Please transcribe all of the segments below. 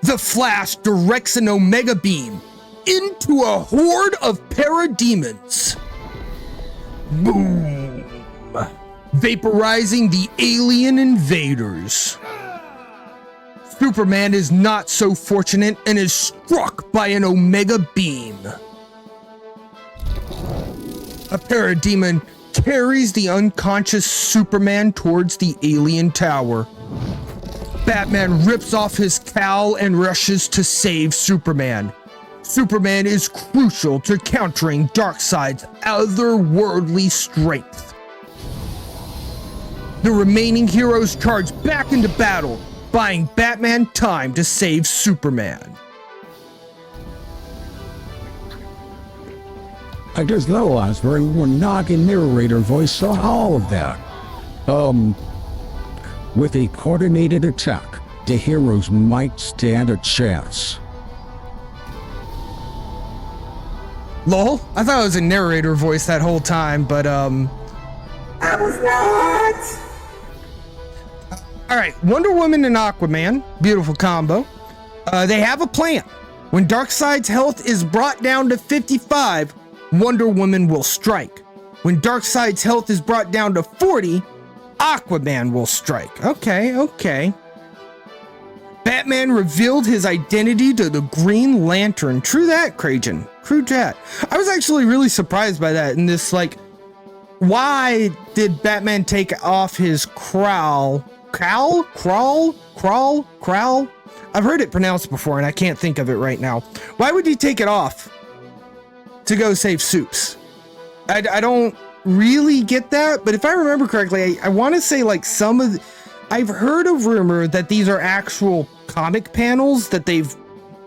The Flash directs an Omega Beam into a horde of parademons. Boom! Vaporizing the alien invaders. Superman is not so fortunate and is struck by an Omega Beam. A parademon carries the unconscious Superman towards the alien tower. Batman rips off his cowl and rushes to save Superman. Superman is crucial to countering Darkseid's otherworldly strength. The remaining heroes charge back into battle, buying Batman time to save Superman. I just realized we're not in narrator voice, so all of that. With a coordinated attack, the heroes might stand a chance. Lol, I thought it was a narrator voice that whole time, but I was not. Alright, Wonder Woman and Aquaman, beautiful combo. They have a plan. When Darkseid's health is brought down to 55, Wonder Woman will strike. When Darkseid's health is brought down to 40, Aquaman will strike. Okay. Batman revealed his identity to the Green Lantern. True that, Krajan. True that. I was actually really surprised by that in this, like, why did Batman take off his Crawl? I've heard it pronounced before and I can't think of it right now. Why would he take it off to go save Supes? I don't really get that, but if I remember correctly, I want to say like I've heard a rumor that these are actual comic panels that they've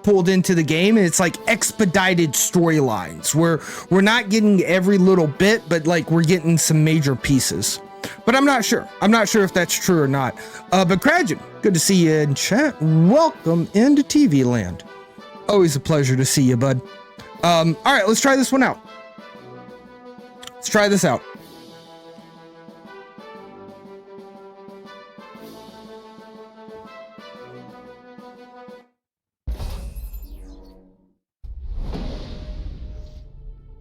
pulled into the game, and it's like expedited storylines where we're not getting every little bit, but like we're getting some major pieces. But I'm not sure if that's true or not. But Krajan, good to see you in chat. Welcome into TV land. Always a pleasure to see you, bud. All right, let's try this one out. Let's try this out.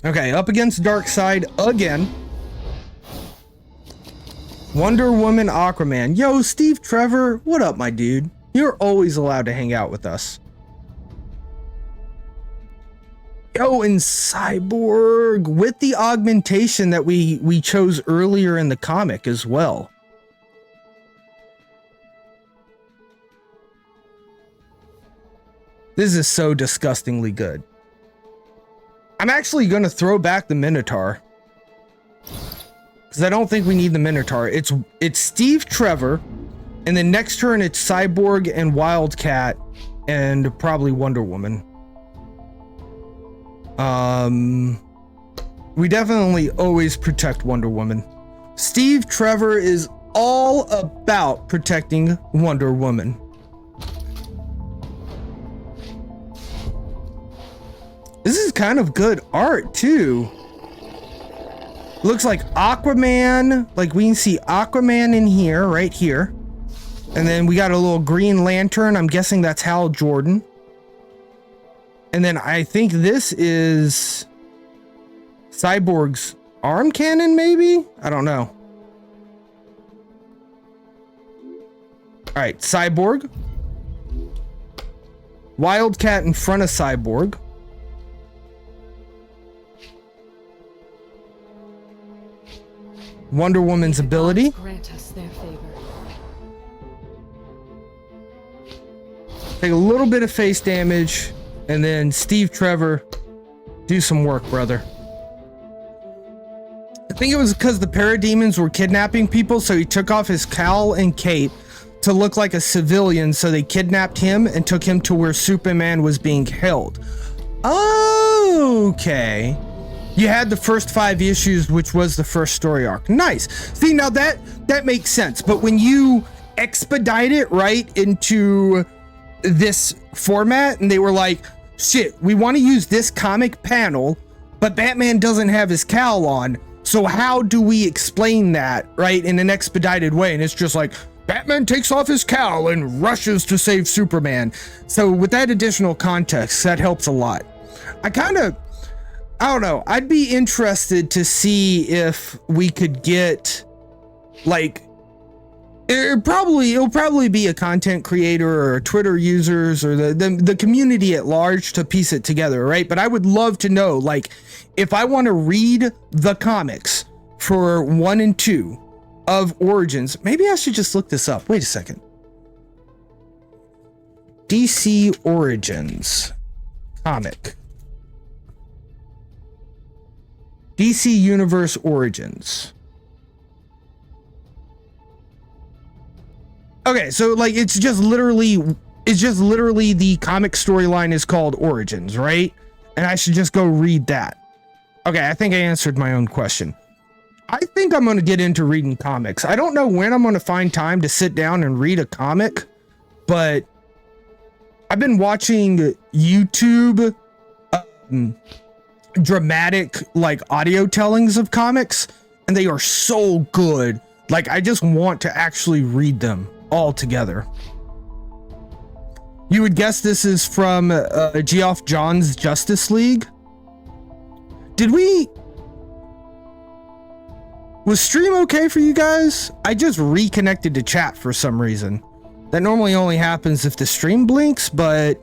Okay, up against Darkseid again. Wonder Woman, Aquaman. Yo, Steve Trevor, what up, my dude? You're always allowed to hang out with us. Yo, and Cyborg with the augmentation that we chose earlier in the comic as well. This is so disgustingly good. I'm actually going to throw back the Minotaur, because I don't think we need the Minotaur. It's Steve Trevor, and then next turn it's Cyborg and Wildcat and probably Wonder Woman. We definitely always protect Wonder Woman. Steve Trevor is all about protecting Wonder Woman. This is kind of good art too. Looks like Aquaman, like we can see Aquaman in here, right here. And then we got a little Green Lantern. I'm guessing that's Hal Jordan. And then I think this is Cyborg's arm cannon, maybe? I don't know. All right, Cyborg. Wildcat in front of Cyborg. Wonder Woman's ability. Grant us their favor. Take a little bit of face damage, and then Steve Trevor, do some work, brother. I think it was because the parademons were kidnapping people, so he took off his cowl and cape to look like a civilian, so they kidnapped him and took him to where Superman was being held. Okay. You had the first 5 issues, which was the first story arc. Nice. See, now that makes sense. But when you expedite it right into this format, and they were like, shit, we want to use this comic panel, but Batman doesn't have his cowl on. So how do we explain that, right, in an expedited way? And it's just like, Batman takes off his cowl and rushes to save Superman. So with that additional context, that helps a lot. I don't know. I'd be interested to see if we could get, like, it'll probably be a content creator or Twitter users or the community at large to piece it together, right? But I would love to know, like, if I want to read the comics for 1 and 2 of Origins, maybe I should just look this up. Wait a second. DC Origins comic. DC Universe Origins. Okay, so like it's just literally the comic storyline is called Origins, right? And I should just go read that. Okay, I think I answered my own question. I think I'm going to get into reading comics. I don't know when I'm going to find time to sit down and read a comic, but I've been watching YouTube dramatic like audio tellings of comics, and they are so good. Like, I just want to actually read them all together. You would guess this is from Geoff Johns' Justice League. Was stream okay for you guys? I just reconnected to chat for some reason. That normally only happens if the stream blinks, but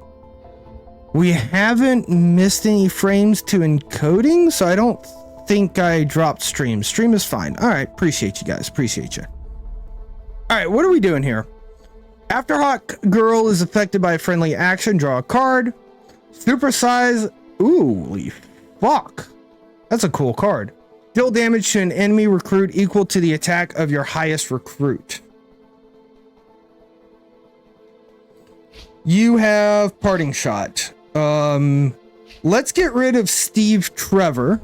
we haven't missed any frames to encoding, so I don't think I dropped stream. Stream is fine. All right, appreciate you guys. Appreciate you. All right, what are we doing here? After Hawk Girl is affected by a friendly action, draw a card. Supersize. Ooh, fuck. That's a cool card. Deal damage to an enemy recruit equal to the attack of your highest recruit. You have Parting Shot. Let's get rid of Steve Trevor,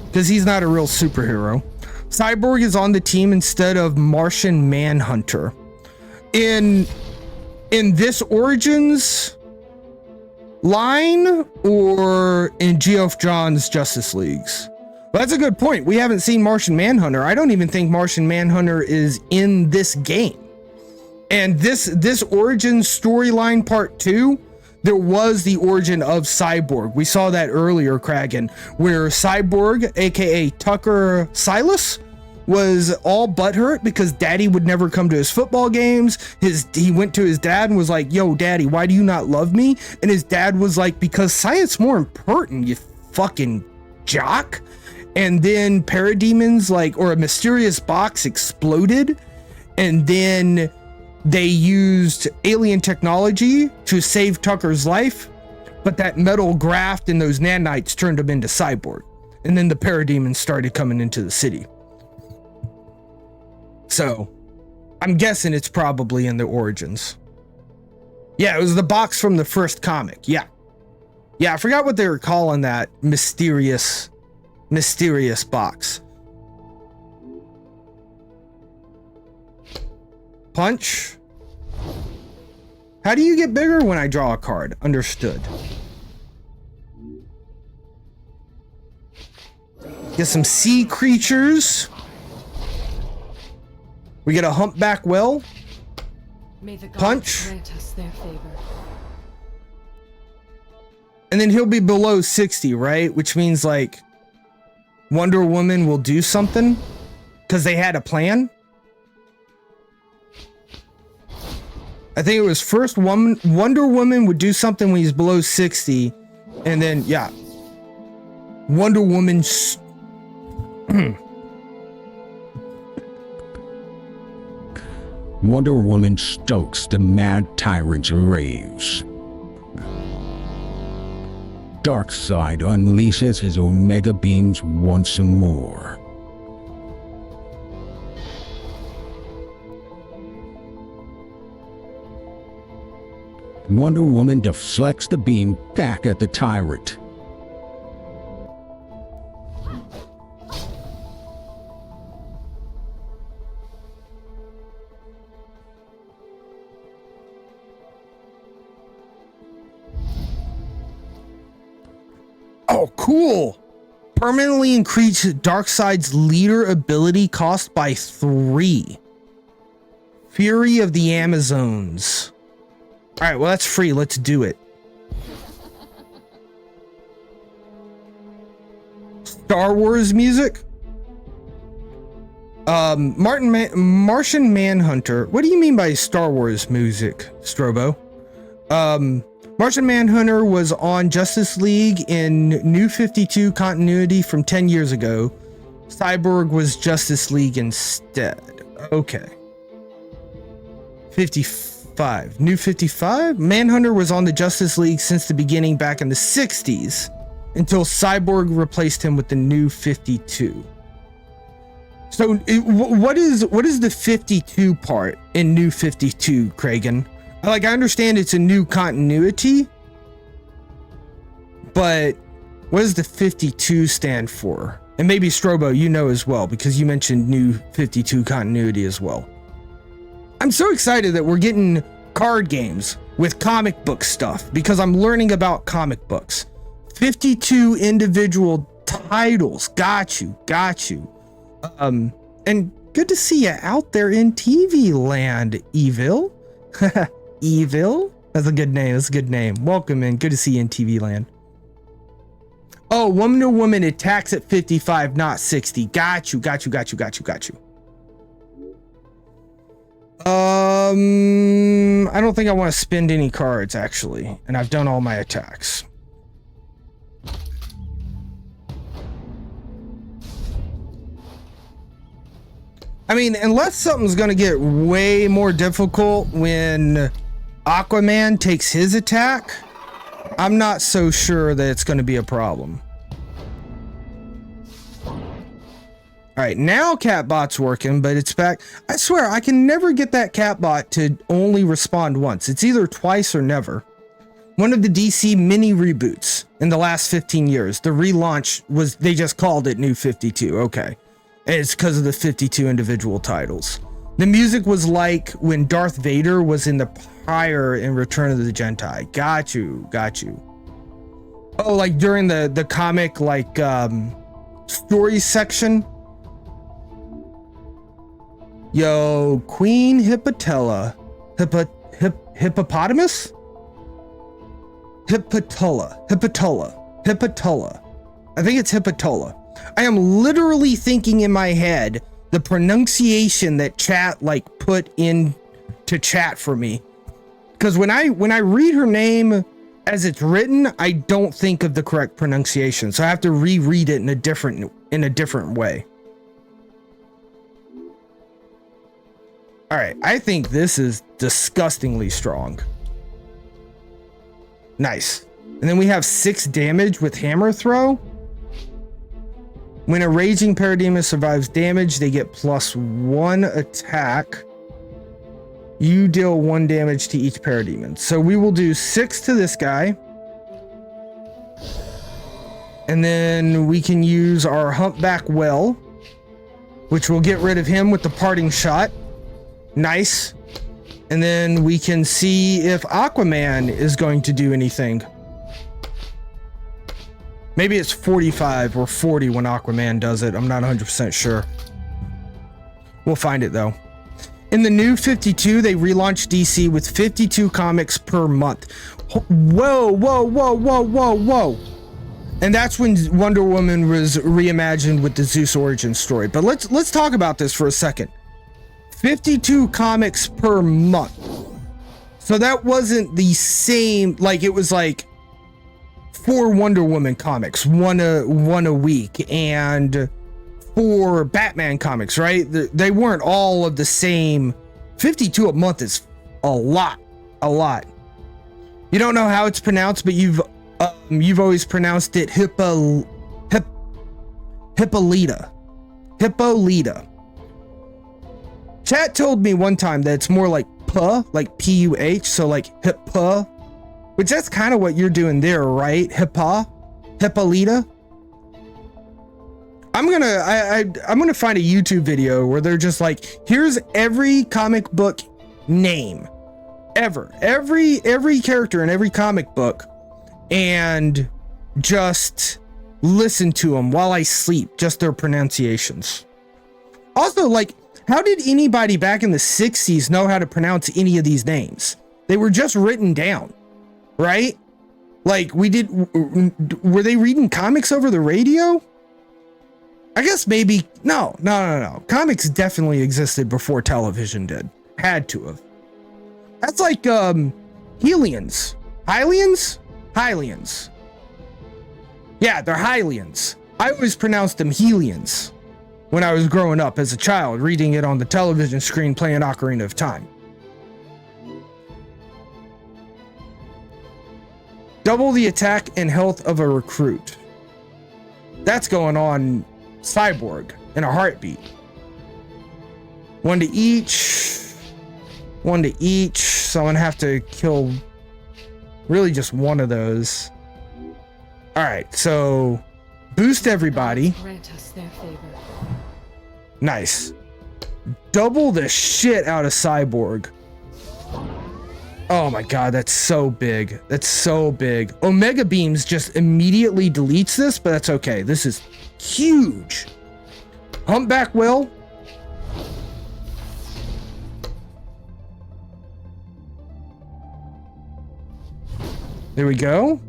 because he's not a real superhero. Cyborg is on the team instead of Martian Manhunter. In this Origins line or in Geoff Johns' Justice Leagues? Well, that's a good point. We haven't seen Martian Manhunter. I don't even think Martian Manhunter is in this game. And this Origins storyline part 2, there was the origin of Cyborg. We saw that earlier, Kragan, where Cyborg, aka Tucker Silas, was all butthurt because daddy would never come to his football games. He went to his dad and was like, yo, daddy, why do you not love me? And his dad was like, because science more important, you fucking jock. And then parademons, like, or a mysterious box exploded, and then they used alien technology to save Tucker's life, but that metal graft and those nanites turned him into Cyborg. And then the parademons started coming into the city. So I'm guessing it's probably in the Origins. Yeah, it was the box from the first comic. Yeah, I forgot what they were calling that mysterious box. Punch. How do you get bigger? When I draw a card. Understood. Get some sea creatures. We get a humpback whale. May the gods Punch. grant us their favor. And then he'll be below 60, right? Which means like Wonder Woman will do something because they had a plan. I think it was first Wonder Woman would do something when he's below 60, and then yeah, Wonder Woman. Wonder Woman stokes the mad tyrant's rage. Darkseid unleashes his Omega beams once more. Wonder Woman deflects the beam back at the tyrant. Oh, cool. Permanently increase Darkseid's leader ability cost by 3. Fury of the Amazons. All right, well, that's free. Let's do it. Star Wars music. Martian Manhunter. What do you mean by Star Wars music, Strobo? Martian Manhunter was on Justice League in New 52 continuity from 10 years ago. Cyborg was Justice League instead. Okay. 55. New 55? Manhunter was on the Justice League since the beginning back in the 60s until Cyborg replaced him with the New 52. So what is the 52 part in New 52, Kragan? Like, I understand it's a new continuity, but what does the 52 stand for? And maybe Strobo, you know as well, because you mentioned New 52 continuity as well. I'm so excited that we're getting card games with comic book stuff because I'm learning about comic books. 52 individual titles. Got you. And good to see you out there in TV land, Evil. Evil? That's a good name. Welcome in. Good to see you in TV land. Oh, woman to woman attacks at 55, not 60. Got you. I don't think I want to spend any cards, actually. And I've done all my attacks. I mean, unless something's going to get way more difficult when Aquaman takes his attack, I'm not so sure that it's going to be a problem. All right, now Catbot's working, but it's back. I swear, I can never get that Catbot to only respond once. It's either twice or never. One of the DC mini reboots in the last 15 years, the relaunch was, they just called it New 52. Okay. It's because of the 52 individual titles. The music was like when Darth Vader was in the pyre in Return of the Jedi. Got you. Oh, like during the comic, like, story section. Yo, Queen Hippotella. Hippopotamus? Hippotola. I think it's Hippotola. I am literally thinking in my head the pronunciation that chat like put in to chat for me. Because when I read her name as it's written, I don't think of the correct pronunciation. So I have to reread it in a different way. All right, I think this is disgustingly strong. Nice. And then we have 6 damage with hammer throw. When a raging parademon survives damage, they get +1 attack. You deal 1 damage to each parademon. So we will do 6 to this guy. And then we can use our humpback well, which will get rid of him with the parting shot. Nice. And then we can see if Aquaman is going to do anything. Maybe it's 45 or 40 when Aquaman does it. I'm not 100% sure. We'll find it though. In the New 52, they relaunched DC with 52 comics per month. Whoa. And that's when Wonder Woman was reimagined with the Zeus origin story. But let's talk about this for a second. 52 comics per month. So that wasn't the same, like it was like 4 Wonder Woman comics, one a week, and 4 Batman comics, right? They weren't all of the same. 52 a month is a lot. You don't know how it's pronounced, but you've always pronounced it Hippolyta. Chat told me one time that it's more like puh, like P-U-H, so like hippa, which that's kind of what you're doing there, right? Hippolyta. I'm gonna find a YouTube video where they're just like, here's every comic book name ever, every character in every comic book, and just listen to them while I sleep, just their pronunciations. Also, like, How did anybody back in the 60s know how to pronounce any of these names? They were just written down, right? Like were they reading comics over the radio? I guess maybe, no. Comics definitely existed before television did. Had to have. That's like, Hylians. Hylians? Hylians. Yeah, they're Hylians. I always pronounced them Helians when I was growing up as a child, reading it on the television screen, playing Ocarina of Time. Double the attack and health of a recruit. That's going on Cyborg in a heartbeat. One to each. One to each. So I'm gonna have to kill really just one of those. Alright, so boost everybody. Grant us their favor. Nice. Double the shit out of Cyborg. Oh my god, that's so big. That's so big. Omega Beams just immediately deletes this, but that's okay. This is huge. Humpback Will. There we go.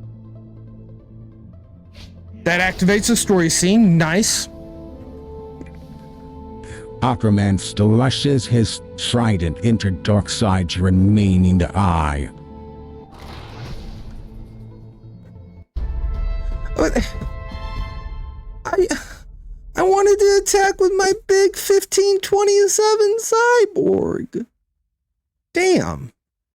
That activates the story scene. Nice. Aquaman slashes his trident into Darkseid's remaining eye. I wanted to attack with my big 1527 cyborg. Damn.